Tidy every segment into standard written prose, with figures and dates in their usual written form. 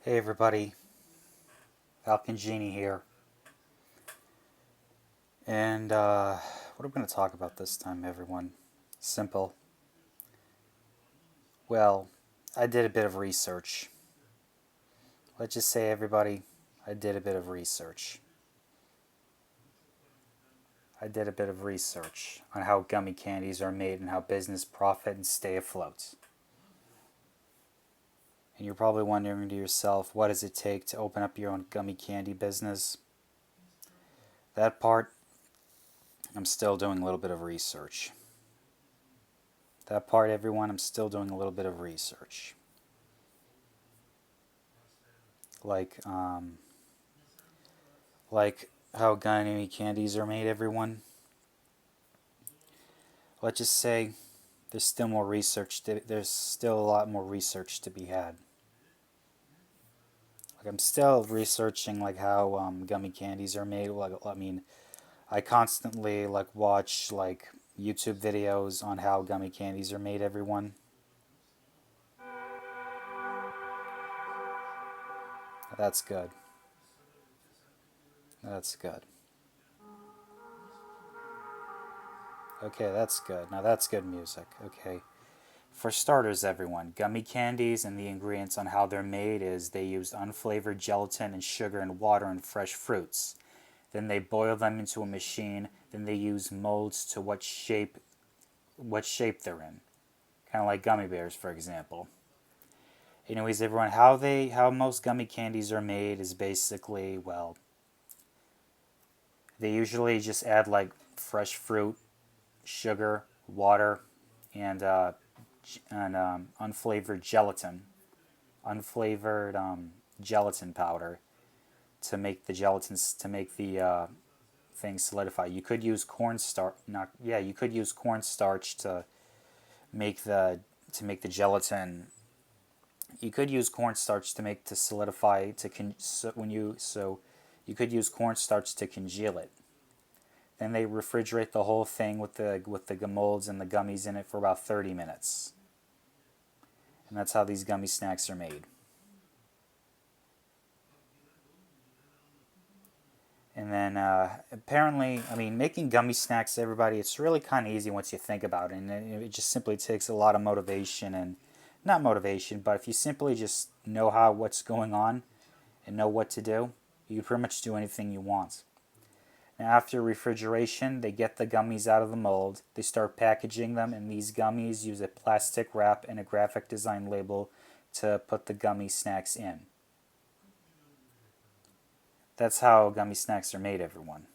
Hey everybody, Falcon Genie here. And what are we going to talk about this time, everyone? Simple. Well, I did a bit of research. Let's just say, everybody, I did a bit of research. I did a bit of research on how gummy candies are made and how business profit and stay afloat. And you're probably wondering to yourself, what does it take to open up your own gummy candy business? That part, I'm still doing a little bit of research. That part, everyone, I'm still doing a little bit of research. Like, um, like how gummy candies are made, everyone. Let's just say there's still a lot more research to be had. Like I'm still researching like how gummy candies are made. Like I mean, I constantly like watch like YouTube videos on how gummy candies are made, everyone. That's good. That's good. Okay, that's good. Now that's good music. Okay. For starters, everyone, gummy candies and the ingredients on how they're made is they use unflavored gelatin and sugar and water and fresh fruits. Then they boil them into a machine. Then they use molds to what shape they're in. Kind of like gummy bears, for example. Anyways, everyone, how most gummy candies are made is basically, well, they usually just add like fresh fruit, sugar, water, and unflavored gelatin powder to make the thing solidify. You could use cornstarch. Not yeah. You could use cornstarch make the to make the gelatin. You could use cornstarch to solidify so you could use cornstarch to congeal it. Then they refrigerate the whole thing with the molds and the gummies in it for about 30 minutes. And that's how these gummy snacks are made. And then apparently, I mean, making gummy snacks, everybody, it's really kind of easy once you think about it. And it just simply takes a lot of motivation and not motivation, but if you simply just know what's going on and know what to do, you can pretty much do anything you want. Now, after refrigeration, they get the gummies out of the mold. They start packaging them, and these gummies use a plastic wrap and a graphic design label to put the gummy snacks in. That's how gummy snacks are made, everyone.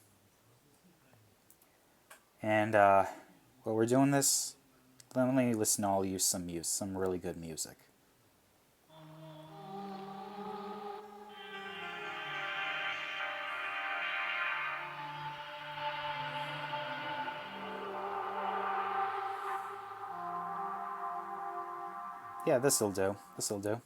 And while we're doing this, let me listen to all you some really good music. Yeah, this'll do. This'll do.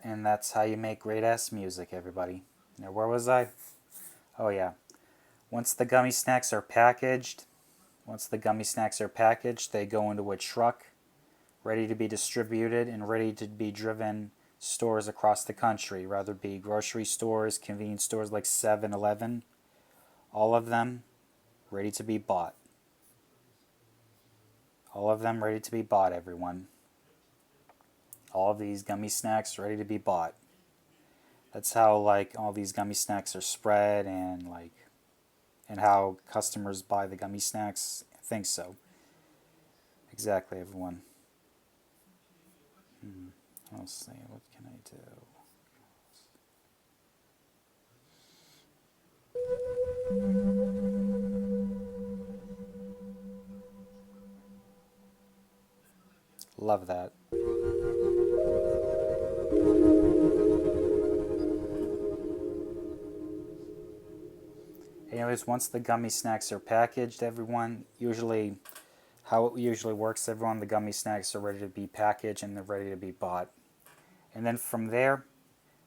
And that's how you make great ass music, everybody. Now, where was I? Oh yeah. Once the gummy snacks are packaged, Once the gummy snacks are packaged, they go into a truck ready to be distributed and ready to be driven stores across the country, rather be grocery stores, convenience stores like 7-Eleven, all of them. ready to be bought. All of them ready to be bought, everyone. All of these gummy snacks ready to be bought. That's how like all these gummy snacks are spread and how customers buy the gummy snacks. I think so. Exactly, everyone. Let's see, what can I do? Love that. Anyways, once the gummy snacks are packaged, everyone, usually how it usually works, everyone, the gummy snacks are ready to be packaged and they're ready to be bought. And then from there,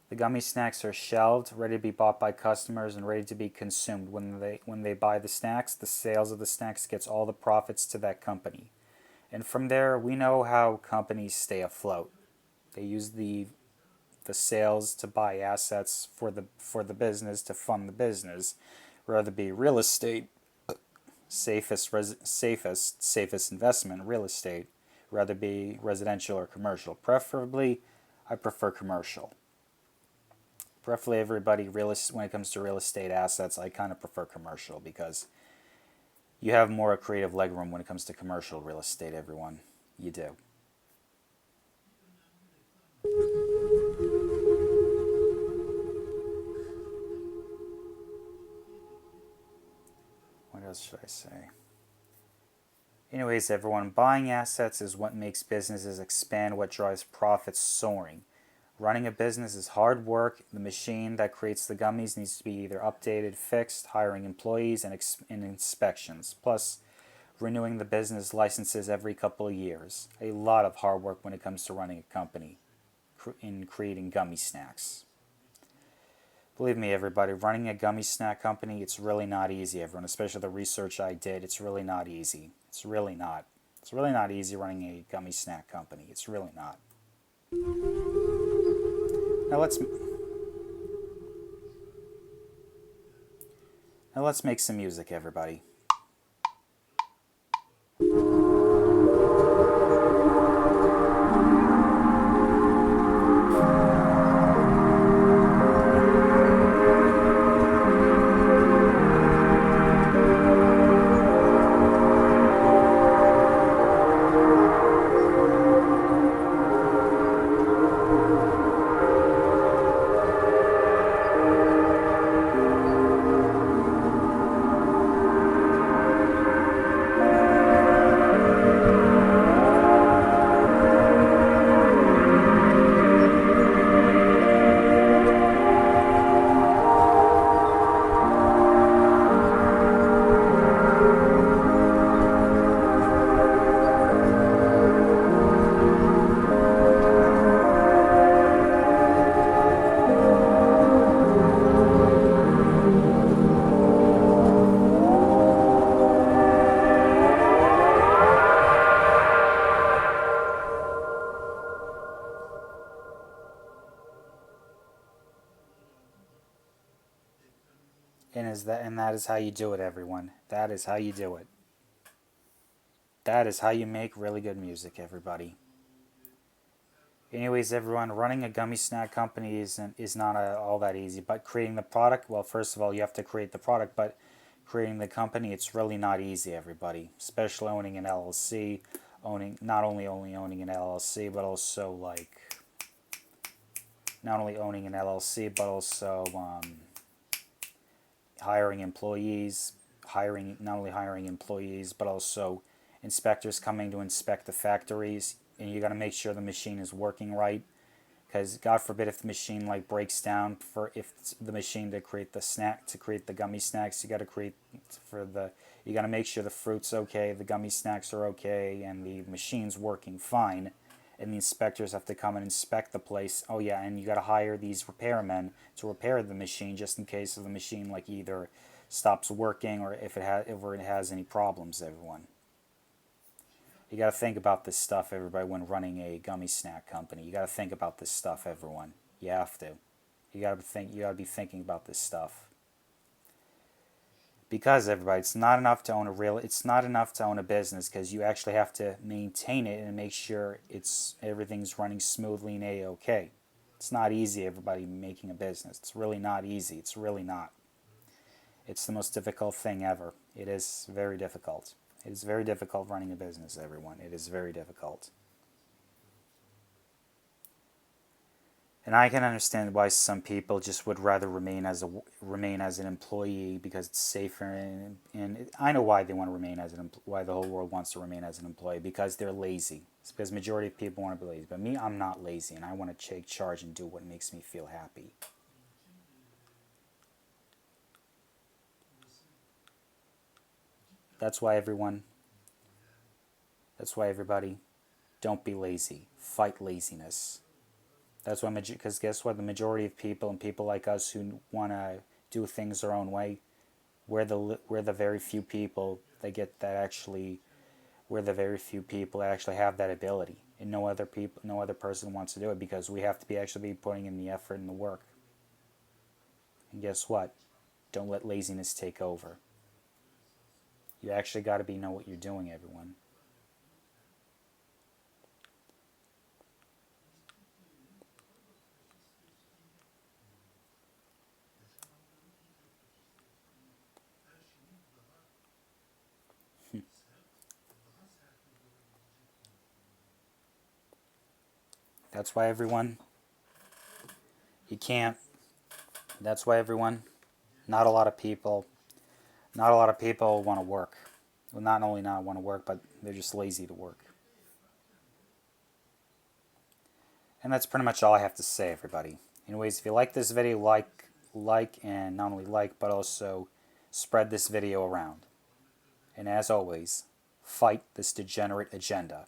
the gummy snacks are shelved, ready to be bought by customers and ready to be consumed. When they buy the snacks, the sales of the snacks gets all the profits to that company. And from there, we know how companies stay afloat. They use the sales to buy assets for the business to fund the business, whether it be real estate, safest investment, real estate, whether it be residential or commercial. Preferably, I prefer commercial. Preferably, everybody when it comes to real estate assets, I kind of prefer commercial because you have more creative legroom when it comes to commercial real estate. Everyone, you do. What else should I say? Anyways, everyone, buying assets is what makes businesses expand, what drives profits soaring. Running a business is hard work. The machine that creates the gummies needs to be either updated, fixed, hiring employees, and inspections. Plus, renewing the business licenses every couple of years. A lot of hard work when it comes to running a company in creating gummy snacks. Believe me, everybody, running a gummy snack company, it's really not easy, everyone. Especially the research I did, it's really not easy. It's really not. It's really not easy running a gummy snack company. It's really not. Now let's make some music, everybody. And that is how you do it, everyone. That is how you do it. That is how you make really good music, everybody. Anyways, everyone, running a gummy snack company is not all that easy. But creating the product, well, first of all, you have to create the product. But creating the company, it's really not easy, everybody. Especially owning an LLC, not only owning an LLC, but also not only owning an LLC, but also hiring employees, not only hiring employees, but also inspectors coming to inspect the factories, and you got to make sure the machine is working right, because God forbid if the machine breaks down, if the machine to create the gummy snacks, you got to make sure the fruit's okay, the gummy snacks are okay, and the machine's working fine. And the inspectors have to come and inspect the place. Oh yeah, and you got to hire these repairmen to repair the machine just in case of the machine either stops working or if it has any problems. Everyone, you got to think about this stuff, everybody, when running a gummy snack company. You got to think about this stuff, everyone. You have to. You got to be thinking about this stuff. Because everybody, it's not enough to own it's not enough to own a business, because you actually have to maintain it and make sure everything's running smoothly and a-okay. It's not easy, everybody, making a business. It's really not easy. It's really not. It's the most difficult thing ever. It is very difficult. It is very difficult running a business, everyone. It is very difficult. And I can understand why some people just would rather remain as an employee, because it's safer, and I know why they want to remain as why the whole world wants to remain as an employee, because they're lazy. It's because majority of people want to be lazy. But me, I'm not lazy, and I want to take charge and do what makes me feel happy. That's why everyone. That's why everybody, don't be lazy. Fight laziness. That's why, because guess what? The majority of people, and people like us who want to do things their own way, we're the very few people that get that actually. We're the very few people that actually have that ability, and no other person wants to do it, because we have to actually be putting in the effort and the work. And guess what? Don't let laziness take over. You actually got to know what you're doing, everyone. That's why everyone. You can't. That's why everyone. Not a lot of people. Not a lot of people want to work. Well, not only not want to work, but they're just lazy to work. And that's pretty much all I have to say, everybody. Anyways, if you like this video, and not only like, but also spread this video around. And as always, fight this degenerate agenda.